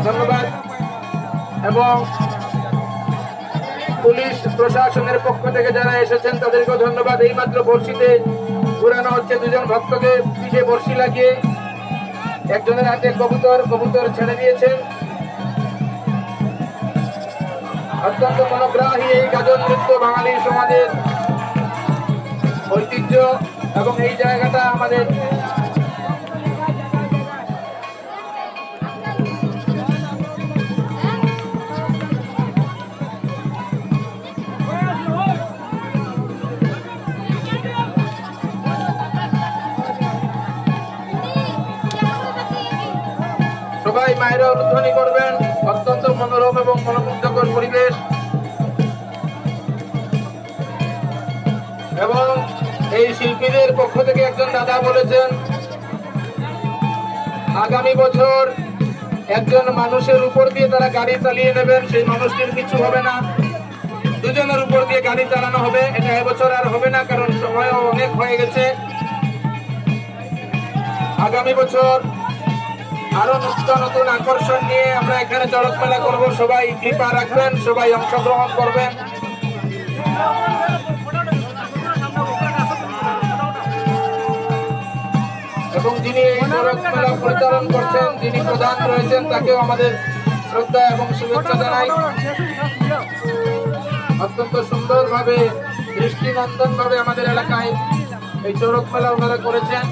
ধন্যবাদ এবং পুলিশ প্রশাসনের পক্ষ থেকে যারা এসেছেন তাদেরকেও ধন্যবাদ। এইমাত্র বর্ষিতে ঘুরানো হচ্ছে, দুজন ভক্তকে পিঠে বর্ষি লাগিয়ে একজনের হাতে কবুতর ছেড়ে দিয়েছেন। অত্যন্ত মনোগ্রাহী এই গাজন নৃত্য বাঙালি সমাজের ঐতিহ্য এবং এই জায়গাটা আমাদের সবাই মায়েরা উদ্বোধনী করবেন। অত্যন্ত মনোরম এবং মনোমুগ্ধকর পরিবেশ এবং এই শিল্পীদের পক্ষ থেকে একজন দাদা বলেছেন আগামী বছর একজন মানুষের উপর দিয়ে তারা গাড়ি চালিয়ে নেবেন, সেই মানুষটির কিছু হবে না, দুজনের উপর দিয়ে গাড়ি চালানো হবে। এটা এবছর আর হবে না, কারণ সময়ও অনেক হয়ে গেছে। আগামী বছর আরো নতুন আকর্ষণ নিয়ে আমরা এখানে চড়ক মেলা করবো। সবাই কৃপা রাখবেন, সবাই অংশগ্রহণ করবেন। এবং যিনি এই চড়ক মেলা পরিচালন করছেন, যিনি প্রধান রয়েছেন, তাকেও আমাদের শ্রদ্ধা এবং শুভেচ্ছা জানাই। অত্যন্ত সুন্দরভাবে দৃষ্টিনন্দন ভাবে আমাদের এলাকায় এই চড়ক মেলা ওনারা করেছেন।